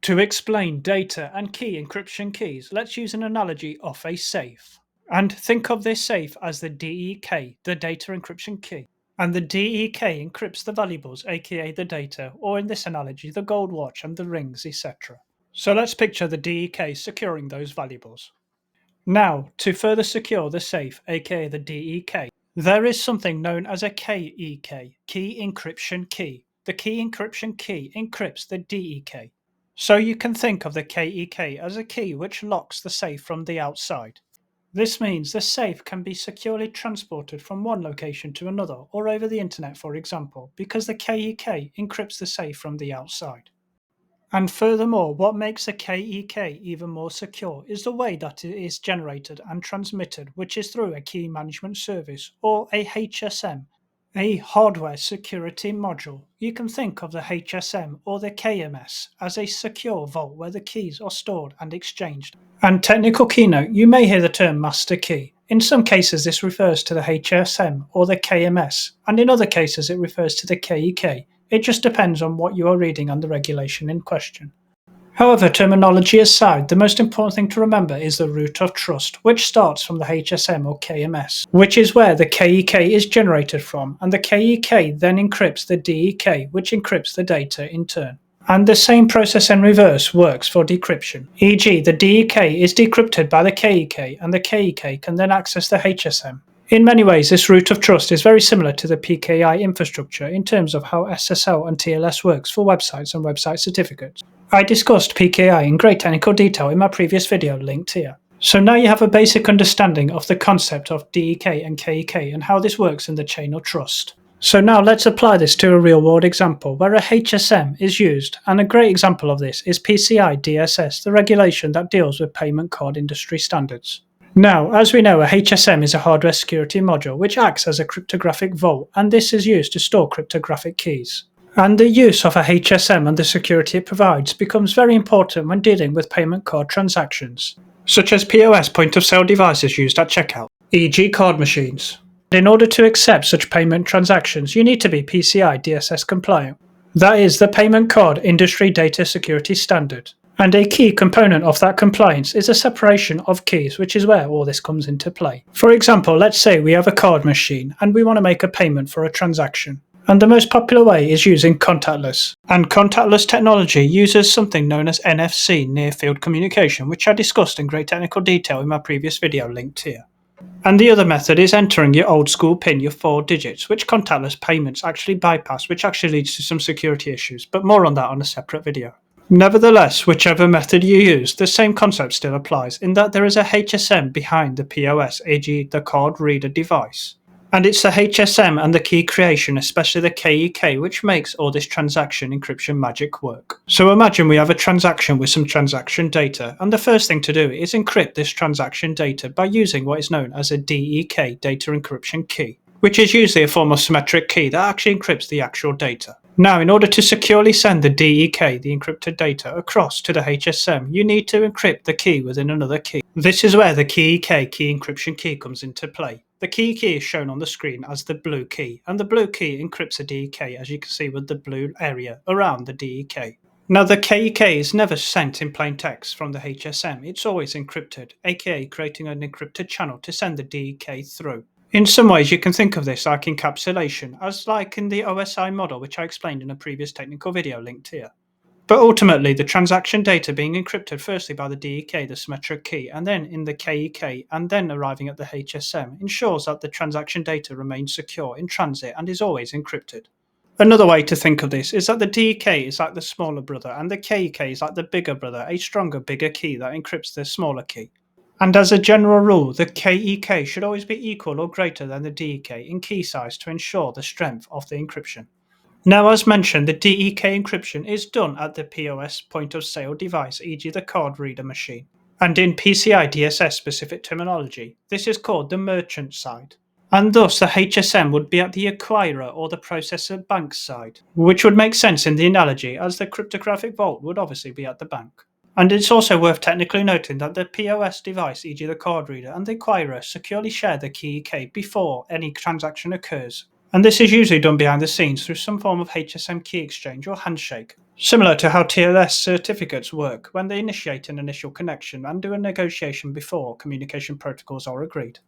To explain data and key encryption keys, let's use an analogy of a safe. And think of this safe as the DEK, the data encryption key. And the DEK encrypts the valuables, aka the data, or in this analogy, the gold watch and the rings, etc. So let's picture the DEK securing those valuables. Now, to further secure the safe, aka the DEK, there is something known as a KEK, key encryption key. The key encryption key encrypts the DEK. So you can think of the KEK as a key which locks the safe from the outside. This means the safe can be securely transported from one location to another or over the internet, for example, because the KEK encrypts the safe from the outside. And furthermore, what makes a KEK even more secure is the way that it is generated and transmitted, which is through a key management service or a HSM, a hardware security module. You can think of the HSM or the KMS as a secure vault where the keys are stored and exchanged. And technical keynote, you may hear the term master key. In some cases, this refers to the HSM or the KMS, and in other cases, it refers to the KEK. It just depends on what you are reading and the regulation in question. However, terminology aside, the most important thing to remember is the root of trust, which starts from the HSM or KMS, which is where the KEK is generated from, and the KEK then encrypts the DEK, which encrypts the data in turn. And the same process in reverse works for decryption, e.g. the DEK is decrypted by the KEK, and the KEK can then access the HSM. In many ways, this root of trust is very similar to the PKI infrastructure in terms of how SSL and TLS works for websites and website certificates. I discussed PKI in great technical detail in my previous video linked here. So now you have a basic understanding of the concept of DEK and KEK and how this works in the chain of trust. So now let's apply this to a real-world example where a HSM is used, and a great example of this is PCI DSS, the regulation that deals with payment card industry standards. Now, as we know, a HSM is a hardware security module which acts as a cryptographic vault, and this is used to store cryptographic keys. And the use of a HSM and the security it provides becomes very important when dealing with payment card transactions, such as POS point-of-sale devices used at checkout, e.g. card machines. In order to accept such payment transactions, you need to be PCI DSS compliant. That is the Payment Card Industry Data Security Standard. And a key component of that compliance is a separation of keys, which is where all this comes into play. For example, let's say we have a card machine and we want to make a payment for a transaction. And the most popular way is using contactless. And contactless technology uses something known as NFC, Near Field Communication, which I discussed in great technical detail in my previous video linked here. And the other method is entering your old school PIN, your 4 digits, which contactless payments actually bypass, which actually leads to some security issues, but more on that on a separate video. Nevertheless, whichever method you use, the same concept still applies in that there is a HSM behind the POS, e.g. the card reader device. And it's the HSM and the key creation, especially the KEK, which makes all this transaction encryption magic work. So imagine we have a transaction with some transaction data, and the first thing to do is encrypt this transaction data by using what is known as a DEK, data encryption key, which is usually a form of symmetric key that actually encrypts the actual data. Now, in order to securely send the DEK, the encrypted data, across to the HSM, you need to encrypt the key within another key. This is where the KEK, key encryption key, comes into play. The key is shown on the screen as the blue key, and the blue key encrypts a DEK, as you can see with the blue area around the DEK. Now, the KEK is never sent in plain text from the HSM, it's always encrypted, aka creating an encrypted channel to send the DEK through. In some ways, you can think of this like encapsulation, as like in the OSI model, which I explained in a previous technical video linked here. But ultimately, the transaction data being encrypted firstly by the DEK, the symmetric key, and then in the KEK, and then arriving at the HSM, ensures that the transaction data remains secure in transit and is always encrypted. Another way to think of this is that the DEK is like the smaller brother, and the KEK is like the bigger brother, a stronger, bigger key that encrypts the smaller key. And as a general rule, the KEK should always be equal or greater than the DEK in key size to ensure the strength of the encryption. Now, as mentioned, the DEK encryption is done at the POS point-of-sale device, e.g. the card reader machine. And in PCI DSS specific terminology, this is called the merchant side. And thus, the HSM would be at the acquirer or the processor bank side, which would make sense in the analogy, as the cryptographic vault would obviously be at the bank. And it's also worth technically noting that the POS device, e.g. the card reader, and the acquirer securely share the KEK before any transaction occurs. And this is usually done behind the scenes through some form of HSM key exchange or handshake. Similar to how TLS certificates work when they initiate an initial connection and do a negotiation before communication protocols are agreed.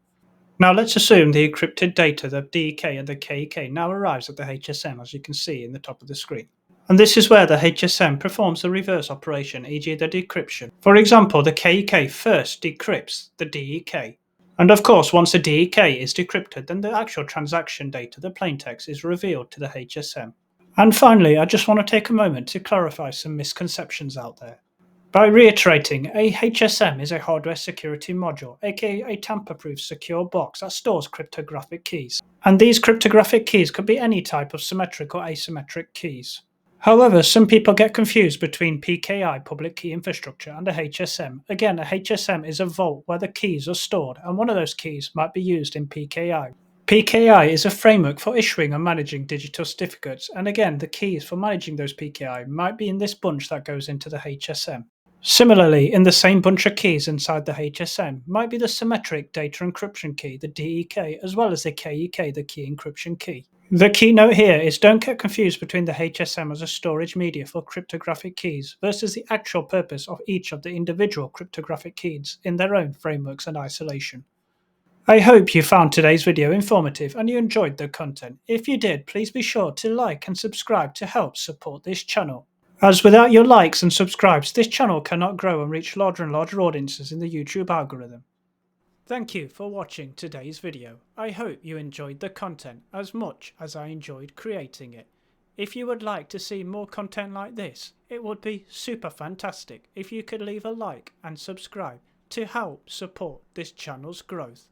Now let's assume the encrypted data, the DEK and the KEK, now arrives at the HSM, as you can see in the top of the screen. And this is where the HSM performs the reverse operation, e.g. the decryption. For example, the KEK first decrypts the DEK. And of course, once the DEK is decrypted, then the actual transaction data, the plaintext, is revealed to the HSM. And finally, I just want to take a moment to clarify some misconceptions out there. By reiterating, a HSM is a hardware security module, aka a tamper-proof secure box that stores cryptographic keys. And these cryptographic keys could be any type of symmetric or asymmetric keys. However, some people get confused between PKI, public key infrastructure, and a HSM. Again, a HSM is a vault where the keys are stored, and one of those keys might be used in PKI. PKI is a framework for issuing and managing digital certificates, and again, the keys for managing those PKI might be in this bunch that goes into the HSM. Similarly, in the same bunch of keys inside the HSM might be the symmetric data encryption key, the DEK, as well as the KEK, the key encryption key. The keynote here is don't get confused between the HSM as a storage media for cryptographic keys versus the actual purpose of each of the individual cryptographic keys in their own frameworks and isolation. I hope you found today's video informative and you enjoyed the content. If you did, please be sure to like and subscribe to help support this channel. As without your likes and subscribes, this channel cannot grow and reach larger and larger audiences in the YouTube algorithm. Thank you for watching today's video. I hope you enjoyed the content as much as I enjoyed creating it. If you would like to see more content like this, it would be super fantastic if you could leave a like and subscribe to help support this channel's growth.